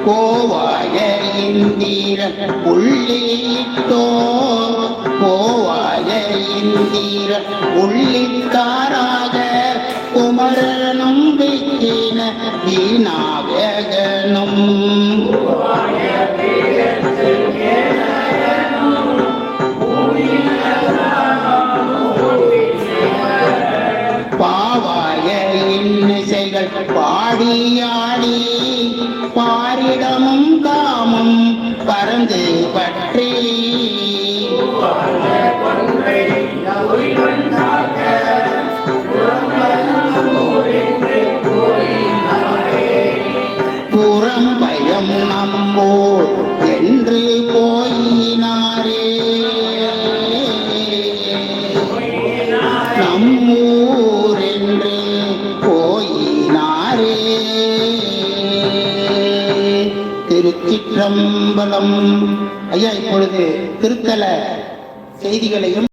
கோவாய இந்திர உள்ளிட்டோ கோவாய இந்திர உள்ளிட்டாராக குமரனும் விக்கின விநாயகனும் பாவாய இன்னிசைகள் பாடியாடி பாரிடமும் காமும் பறந்து பற்றி புறம் பயம் நம்மோர் என்று போயினாரே நம்மூர் என்று போயினாரே. திருச்சிற்றம்பலம். ஐயா, இப்பொழுது திருத்தல செய்திகளையும்